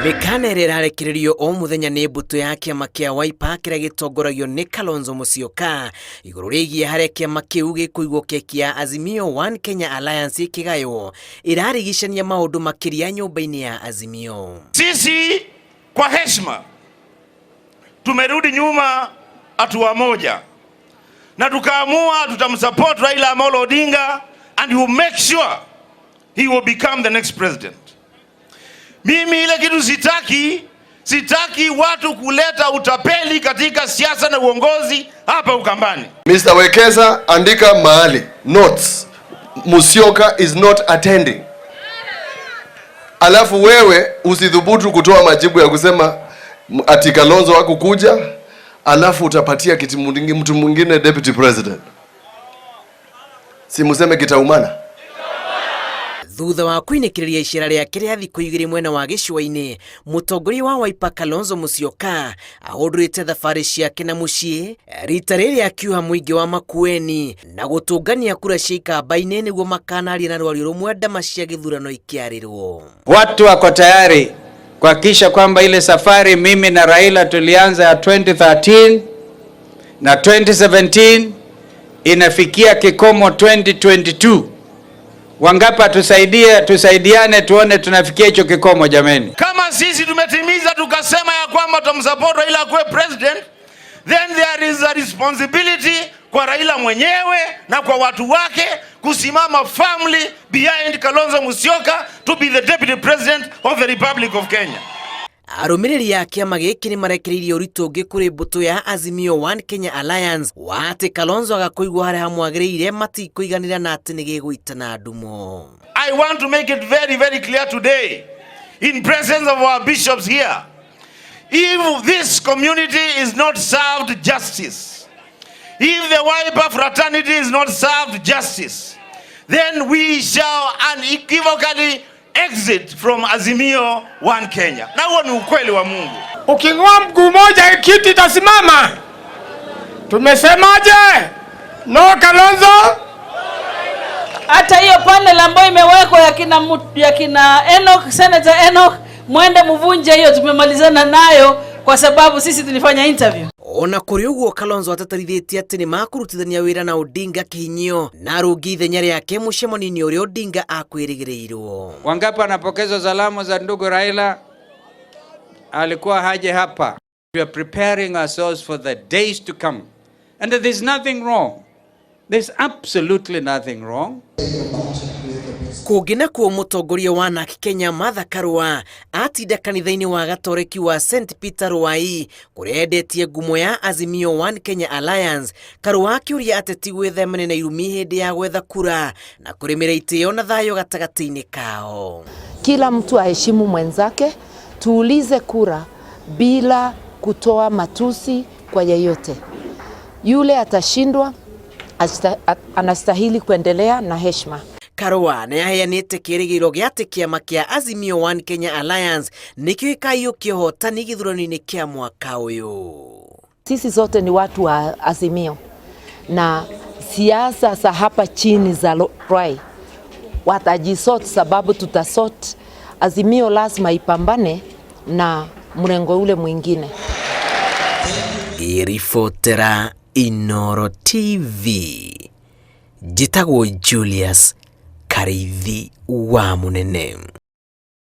Meherere rarekererio o muthenya nĩ mbũtũ ya kĩama kĩa Wiper kĩrĩa gĩtongoragio nĩ Kalonzo mũcioka igũrũ rĩgiĩ harĩa kĩama kĩu gĩkũigwo kĩa Azimio-OKA Kenya Alliance kĩgayo irarigicania maũndũ makĩria nyũmba-inĩ ya Azimio. Sisi kwa heshima tumerudi nyuma hatua moja na tukaamua tutamsupport Raila Amolo Odinga and we will make sure he will become the next president. Mimi ile kitu sitaki watu kuleta utapeli katika siasa na uongozi hapa Ukambani. Mr. Wekesa, andika mahali notes, Musyoka is not attending. Alafu wewe usidhubutu kutoa majibu ya kusema ati Kalonzo hakukuja, alafu utapatia kiti mtu mwingine deputy president. Si museme kitaumana. Thutha wa kwinĩkĩrĩria icera rĩake rĩa thikũ igĩrĩ mwena wa gĩcũa-inĩ, mũtongoria wa Wiper Kalonzo mũcioka ahũndũrĩte thabarĩ ciake na mũciĩ rita rĩrĩ akiuga mũingĩ wa Makueni na gũtũngania kura cia ikamba-inĩ nĩguo makanaria na rwario rũmwe ndama cia gĩthurano ikiarĩrwo. Watu wako tayari kuhakikisha kwamba ile safari mimi na Raila tulianza ya 2013 na 2017 inafikia kikomo 2022. Wangapa tusaidiane tuone tunafikia hicho kikomo jameni. Kama sisi tumetimiza tukasema ya kwamba tutamsupport Raila akuwe president, then there is a responsibility kwa Raila mwenyewe na kwa watu wake kusimama firmly behind Kalonzo Musyoka to be the deputy president of the Republic of Kenya. Arũmĩrĩria ya kĩama gĩkĩ nĩ marekereirie ũritũ ũngĩ kũrĩ mbũtũ ya Azimio-OKA Kenya Alliance wa atĩ Kalonzo agakũigwo harĩa hamwagĩrĩire matikũiganĩra na atĩ nĩ gĩgũitana ndumo. I want to make it very, very clear today in presence of our bishops here. If this community is not served justice, if the Wiper fraternity is not served justice, then we shall unequivocally exit from Azimio-OKA Kenya. Na huo ni ukweli wa Mungu. Uking'oa mguu moja kiti itasimama. Tumesemaje? No Kalonzo. Hata hiyo panel ambayo imewekwa ya kina Enoch, Senator Enoch, mwende mvunje hiyo, tumemalizana nayo kwa sababu sisi tulifanya interview. Ona kuri uguo Kalonzo atatarithĩtie atĩ nĩ makũrutithania wĩra na Odinga kĩhinyio na arũngi ithenya rĩake mũcemanio-inĩ ũrĩa Odinga akwĩrĩgĩrĩirwo. Wangapi anapokezwa salamu za ndugu Raila alikuwa haje hapa. We are preparing ourselves for the days to come and there's nothing wrong. There's absolutely nothing wrong. Kũngĩ nakuo mũtongoria wa NARC Kenya Martha Karua atinda kanitha-inĩ wa gatoreki wa St Peter Rwai kũrĩa endetie ngumo ya Azimio-OKA Kenya Alliance. Karua akĩũria ateti gwĩthemana na irumi hĩndĩ ya gwetha kura na kũrĩmĩra itĩo na thayũ gatagatĩ-inĩ kao. Kila mtu aheshimu mwenzake, tuulize kura bila kutoa matusi kwa yeyote. Yule atashindwa anastahili kuendelea na heshima. Karua nĩ aheanĩte kĩĩrĩgĩrĩro gĩa atĩ kĩama kĩa Azimio-OKA Kenya Alliance nĩkĩo gĩkaiyũkia ũhotani gĩthurano-inĩ kĩa mwaka ũyũ. Sisi zote ni watu wa Azimio na siasa za hapa chini za Rai watajisort, sababu tutasort. Azimio lazima ipambane na mrengo ule mwingine. Irifotera Inooro TV, njĩtagwo Julius Karithi wa Munene.